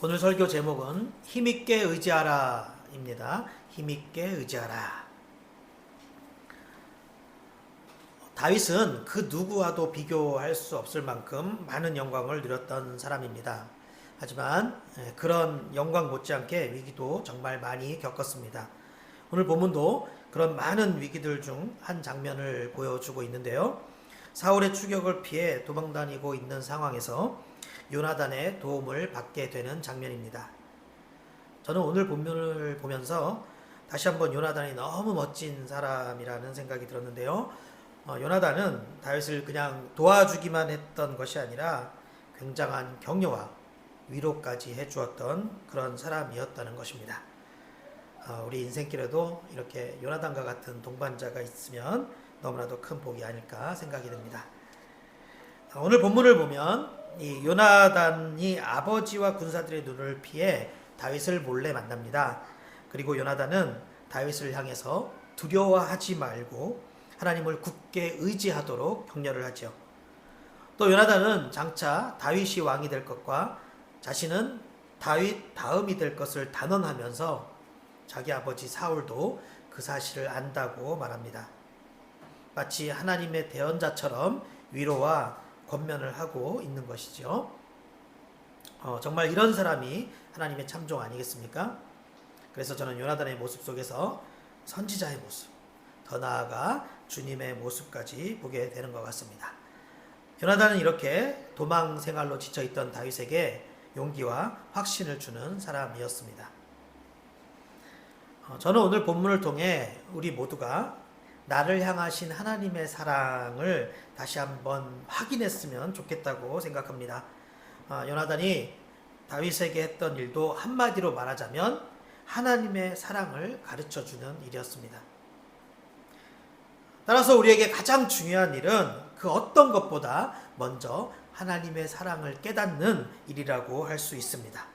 오늘 설교 제목은 힘있게 의지하라입니다. 힘있게 의지하라. 다윗은 그 누구와도 비교할 수 없을 만큼 많은 영광을 누렸던 사람입니다. 하지만 그런 영광 못지않게 위기도 정말 많이 겪었습니다. 오늘 본문도 그런 많은 위기들 중 한 장면을 보여주고 있는데요. 사울의 추격을 피해 도망다니고 있는 상황에서 요나단의 도움을 받게 되는 장면입니다. 저는 오늘 본문을 보면서 다시 한번 요나단이 너무 멋진 사람이라는 생각이 들었는데요. 요나단은 다윗을 그냥 도와주기만 했던 것이 아니라 굉장한 격려와 위로까지 해주었던 그런 사람이었다는 것입니다. 우리 인생길에도 이렇게 요나단과 같은 동반자가 있으면 너무나도 큰 복이 아닐까 생각이 듭니다. 오늘 본문을 보면 이 요나단이 아버지와 군사들의 눈을 피해 다윗을 몰래 만납니다. 그리고 요나단은 다윗을 향해서 두려워하지 말고 하나님을 굳게 의지하도록 격려를 하죠. 또 요나단은 장차 다윗이 왕이 될 것과 자신은 다윗 다음이 될 것을 단언하면서 자기 아버지 사울도 그 사실을 안다고 말합니다. 마치 하나님의 대언자처럼 위로와 권면을 하고 있는 것이죠. 정말 이런 사람이 하나님의 참종 아니겠습니까? 그래서 저는 요나단의 모습 속에서 선지자의 모습, 더 나아가 주님의 모습까지 보게 되는 것 같습니다. 요나단은 이렇게 도망 생활로 지쳐있던 다윗에게 용기와 확신을 주는 사람이었습니다. 저는 오늘 본문을 통해 우리 모두가 나를 향하신 하나님의 사랑을 다시 한번 확인했으면 좋겠다고 생각합니다. 요나단이 다윗에게 했던 일도 한마디로 말하자면 하나님의 사랑을 가르쳐주는 일이었습니다. 따라서 우리에게 가장 중요한 일은 그 어떤 것보다 먼저 하나님의 사랑을 깨닫는 일이라고 할 수 있습니다.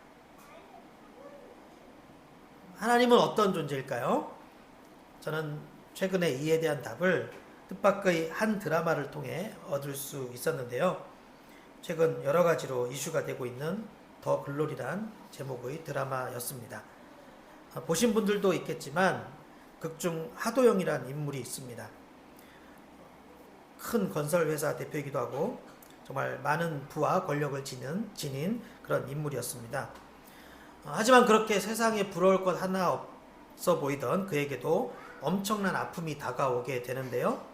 하나님은 어떤 존재일까요? 저는 최근에 이에 대한 답을 뜻밖의 한 드라마를 통해 얻을 수 있었는데요. 최근 여러 가지로 이슈가 되고 있는 더 글로리란 제목의 드라마였습니다. 보신 분들도 있겠지만 극중 하도영이란 인물이 있습니다. 큰 건설회사 대표이기도 하고 정말 많은 부와 권력을 지닌 그런 인물이었습니다. 하지만 그렇게 세상에 부러울 것 하나 없어 보이던 그에게도 엄청난 아픔이 다가오게 되는데요.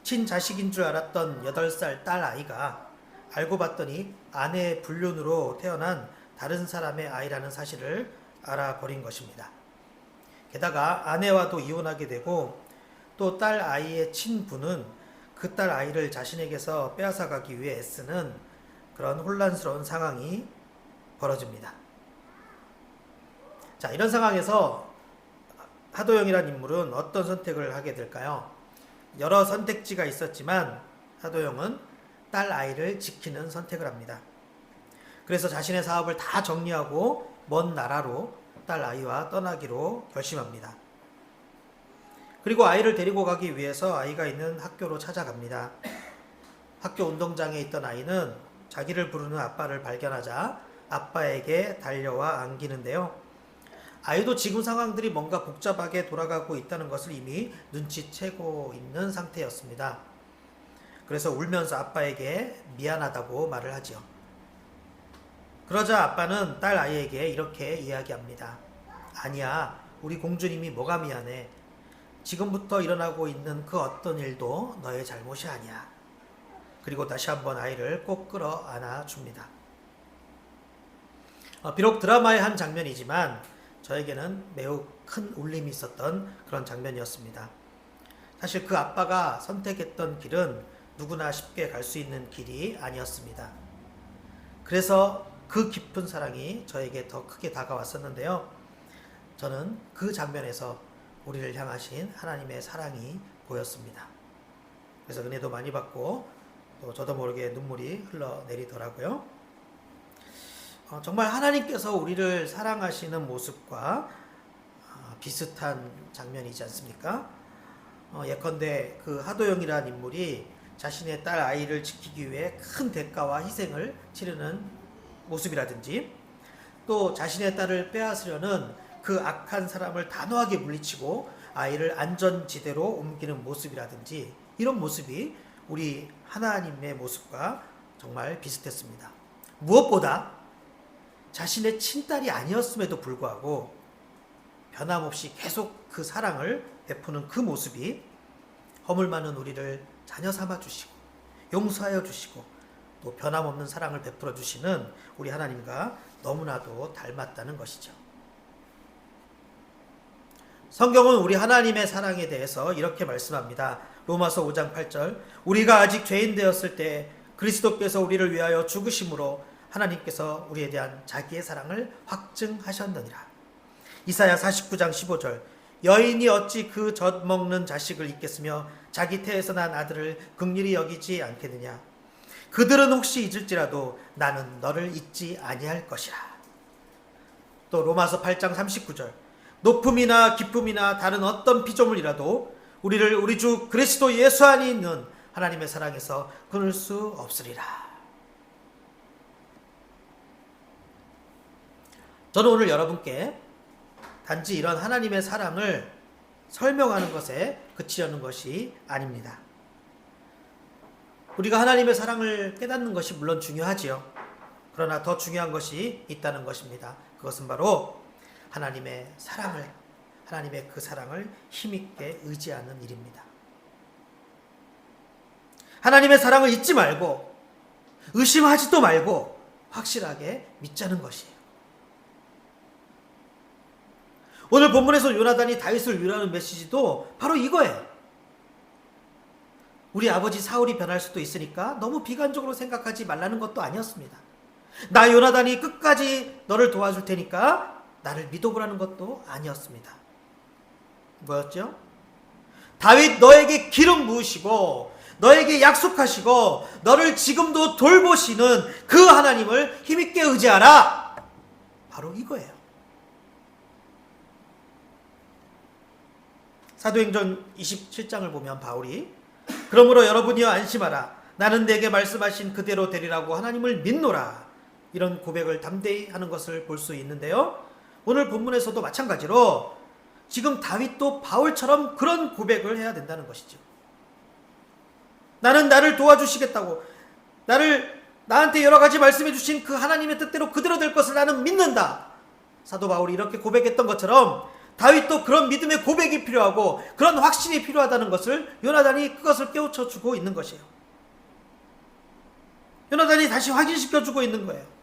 친자식인 줄 알았던 8살 딸 아이가 알고 봤더니 아내의 불륜으로 태어난 다른 사람의 아이라는 사실을 알아버린 것입니다. 게다가 아내와도 이혼하게 되고 또 딸 아이의 친부는 그 딸 아이를 자신에게서 빼앗아가기 위해 애쓰는 그런 혼란스러운 상황이 벌어집니다. 자, 이런 상황에서 하도영이라는 인물은 어떤 선택을 하게 될까요? 여러 선택지가 있었지만 하도영은 딸 아이를 지키는 선택을 합니다. 그래서 자신의 사업을 다 정리하고 먼 나라로 딸 아이와 떠나기로 결심합니다. 그리고 아이를 데리고 가기 위해서 아이가 있는 학교로 찾아갑니다. 학교 운동장에 있던 아이는 자기를 부르는 아빠를 발견하자 아빠에게 달려와 안기는데요. 아이도 지금 상황들이 뭔가 복잡하게 돌아가고 있다는 것을 이미 눈치채고 있는 상태였습니다. 그래서 울면서 아빠에게 미안하다고 말을 하죠. 그러자 아빠는 딸 아이에게 이렇게 이야기합니다. 아니야, 우리 공주님이 뭐가 미안해. 지금부터 일어나고 있는 그 어떤 일도 너의 잘못이 아니야. 그리고 다시 한번 아이를 꼭 끌어안아 줍니다. 비록 드라마의 한 장면이지만 저에게는 매우 큰 울림이 있었던 그런 장면이었습니다. 사실 그 아빠가 선택했던 길은 누구나 쉽게 갈 수 있는 길이 아니었습니다. 그래서 그 깊은 사랑이 저에게 더 크게 다가왔었는데요. 저는 그 장면에서 우리를 향하신 하나님의 사랑이 보였습니다. 그래서 은혜도 많이 받고 또 저도 모르게 눈물이 흘러내리더라고요. 정말 하나님께서 우리를 사랑하시는 모습과 비슷한 장면이지 않습니까? 예컨대 그 하도영이라는 인물이 자신의 딸 아이를 지키기 위해 큰 대가와 희생을 치르는 모습이라든지 또 자신의 딸을 빼앗으려는 그 악한 사람을 단호하게 물리치고 아이를 안전지대로 옮기는 모습이라든지 이런 모습이 우리 하나님의 모습과 정말 비슷했습니다. 무엇보다 자신의 친딸이 아니었음에도 불구하고 변함없이 계속 그 사랑을 베푸는 그 모습이 허물 많은 우리를 자녀 삼아 주시고 용서하여 주시고 또 변함없는 사랑을 베풀어 주시는 우리 하나님과 너무나도 닮았다는 것이죠. 성경은 우리 하나님의 사랑에 대해서 이렇게 말씀합니다. 로마서 5장 8절 우리가 아직 죄인 되었을 때 그리스도께서 우리를 위하여 죽으심으로 하나님께서 우리에 대한 자기의 사랑을 확증하셨느니라. 이사야 49장 15절 여인이 어찌 그 젖먹는 자식을 잊겠으며 자기 태에서 난 아들을 긍휼히 여기지 않겠느냐. 그들은 혹시 잊을지라도 나는 너를 잊지 아니할 것이라. 또 로마서 8장 39절 높음이나 기쁨이나 다른 어떤 피조물이라도 우리를 우리 주 그리스도 예수 안에 있는 하나님의 사랑에서 끊을 수 없으리라. 저는 오늘 여러분께 단지 이런 하나님의 사랑을 설명하는 것에 그치려는 것이 아닙니다. 우리가 하나님의 사랑을 깨닫는 것이 물론 중요하지요. 그러나 더 중요한 것이 있다는 것입니다. 그것은 바로 하나님의 사랑을, 하나님의 그 사랑을 힘있게 의지하는 일입니다. 하나님의 사랑을 잊지 말고 의심하지도 말고 확실하게 믿자는 것이에요. 오늘 본문에서 요나단이 다윗을 위로하는 메시지도 바로 이거예요. 우리 아버지 사울이 변할 수도 있으니까 너무 비관적으로 생각하지 말라는 것도 아니었습니다. 나 요나단이 끝까지 너를 도와줄 테니까 나를 믿어보라는 것도 아니었습니다. 뭐였죠? 다윗 너에게 기름 부으시고 너에게 약속하시고 너를 지금도 돌보시는 그 하나님을 힘있게 의지하라. 바로 이거예요. 사도행전 27장을 보면 바울이 그러므로 여러분이여 안심하라. 나는 내게 말씀하신 그대로 되리라고 하나님을 믿노라. 이런 고백을 담대히 하는 것을 볼 수 있는데요. 오늘 본문에서도 마찬가지로 지금 다윗도 바울처럼 그런 고백을 해야 된다는 것이죠. 나는 나를 도와주시겠다고 나한테 여러 가지 말씀해 주신 그 하나님의 뜻대로 그대로 될 것을 나는 믿는다. 사도 바울이 이렇게 고백했던 것처럼 다윗도 그런 믿음의 고백이 필요하고 그런 확신이 필요하다는 것을 요나단이 그것을 깨우쳐주고 있는 것이에요. 요나단이 다시 확인시켜주고 있는 거예요.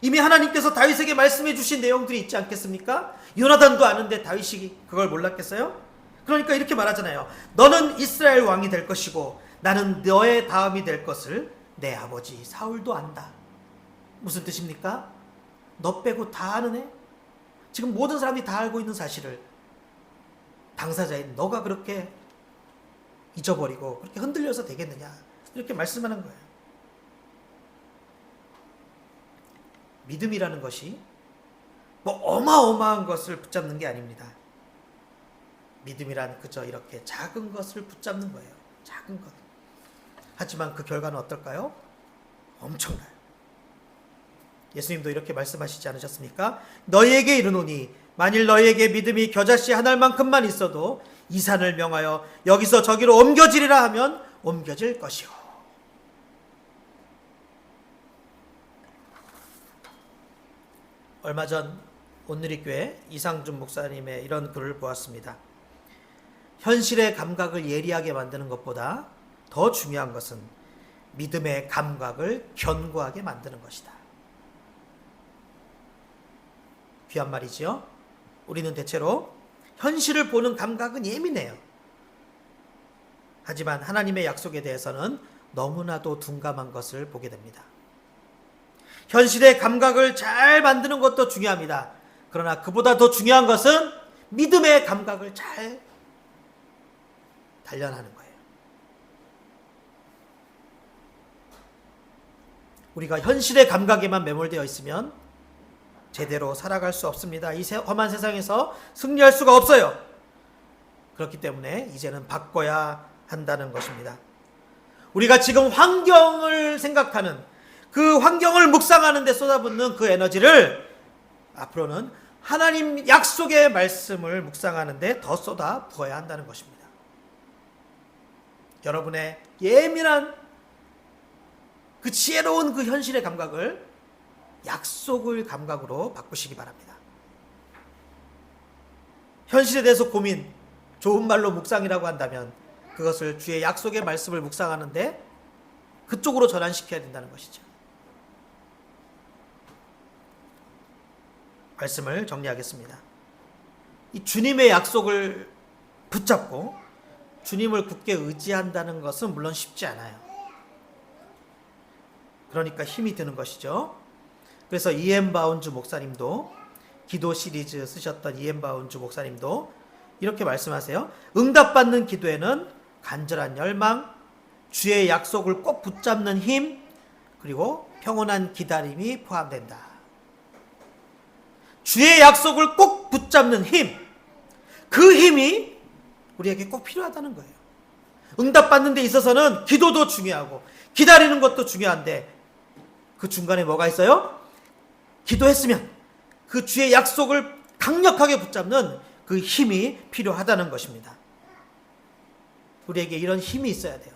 이미 하나님께서 다윗에게 말씀해 주신 내용들이 있지 않겠습니까? 요나단도 아는데 다윗이 그걸 몰랐겠어요? 그러니까 이렇게 말하잖아요. 너는 이스라엘 왕이 될 것이고 나는 너의 다음이 될 것을 내 아버지 사울도 안다. 무슨 뜻입니까? 너 빼고 다 아는 애? 지금 모든 사람이 다 알고 있는 사실을 당사자인 너가 그렇게 잊어버리고 그렇게 흔들려서 되겠느냐, 이렇게 말씀하는 거예요. 믿음이라는 것이 뭐 어마어마한 것을 붙잡는 게 아닙니다. 믿음이란 그저 이렇게 작은 것을 붙잡는 거예요. 작은 것. 하지만 그 결과는 어떨까요? 엄청나요. 예수님도 이렇게 말씀하시지 않으셨습니까? 너희에게 이르노니 만일 너희에게 믿음이 겨자씨 한 알만큼만 있어도 이 산을 명하여 여기서 저기로 옮겨지리라 하면 옮겨질 것이요. 얼마 전 온누리교회 이상준 목사님의 이런 글을 보았습니다. 현실의 감각을 예리하게 만드는 것보다 더 중요한 것은 믿음의 감각을 견고하게 만드는 것이다. 귀한 말이지요. 우리는 대체로 현실을 보는 감각은 예민해요. 하지만 하나님의 약속에 대해서는 너무나도 둔감한 것을 보게 됩니다. 현실의 감각을 잘 만드는 것도 중요합니다. 그러나 그보다 더 중요한 것은 믿음의 감각을 잘 단련하는 거예요. 우리가 현실의 감각에만 매몰되어 있으면 제대로 살아갈 수 없습니다. 이 험한 세상에서 승리할 수가 없어요. 그렇기 때문에 이제는 바꿔야 한다는 것입니다. 우리가 지금 환경을 생각하는, 그 환경을 묵상하는 데 쏟아붓는 그 에너지를 앞으로는 하나님 약속의 말씀을 묵상하는 데 더 쏟아 부어야 한다는 것입니다. 여러분의 예민한 그 지혜로운 그 현실의 감각을 약속의 감각으로 바꾸시기 바랍니다. 현실에 대해서 고민, 좋은 말로 묵상이라고 한다면 그것을 주의 약속의 말씀을 묵상하는데 그쪽으로 전환시켜야 된다는 것이죠. 말씀을 정리하겠습니다. 이 주님의 약속을 붙잡고 주님을 굳게 의지한다는 것은 물론 쉽지 않아요. 그러니까 힘이 드는 것이죠. 그래서 이엠 바운즈 목사님도, 기도 시리즈 쓰셨던 이엠 바운즈 목사님도 이렇게 말씀하세요. 응답받는 기도에는 간절한 열망, 주의 약속을 꼭 붙잡는 힘, 그리고 평온한 기다림이 포함된다. 주의 약속을 꼭 붙잡는 힘, 그 힘이 우리에게 꼭 필요하다는 거예요. 응답받는 데 있어서는 기도도 중요하고 기다리는 것도 중요한데 그 중간에 뭐가 있어요? 기도했으면 그 주의 약속을 강력하게 붙잡는 그 힘이 필요하다는 것입니다. 우리에게 이런 힘이 있어야 돼요.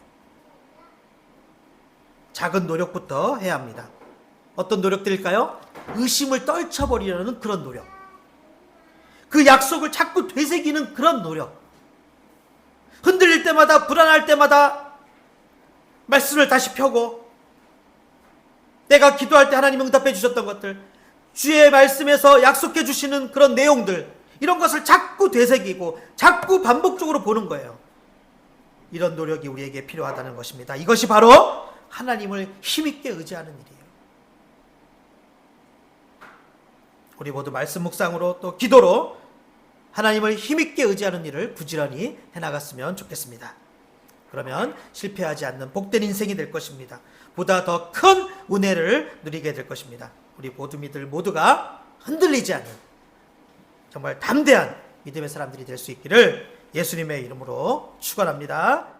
작은 노력부터 해야 합니다. 어떤 노력들일까요? 의심을 떨쳐버리려는 그런 노력. 그 약속을 자꾸 되새기는 그런 노력. 흔들릴 때마다, 불안할 때마다 말씀을 다시 펴고 내가 기도할 때 하나님 응답해 주셨던 것들, 주의 말씀에서 약속해 주시는 그런 내용들, 이런 것을 자꾸 되새기고 자꾸 반복적으로 보는 거예요. 이런 노력이 우리에게 필요하다는 것입니다. 이것이 바로 하나님을 힘있게 의지하는 일이에요. 우리 모두 말씀 묵상으로 또 기도로 하나님을 힘있게 의지하는 일을 부지런히 해나갔으면 좋겠습니다. 그러면 실패하지 않는 복된 인생이 될 것입니다. 보다 더 큰 은혜를 누리게 될 것입니다. 우리 모두미들 모두가 흔들리지 않는 정말 담대한 믿음의 사람들이 될 수 있기를 예수님의 이름으로 축원합니다.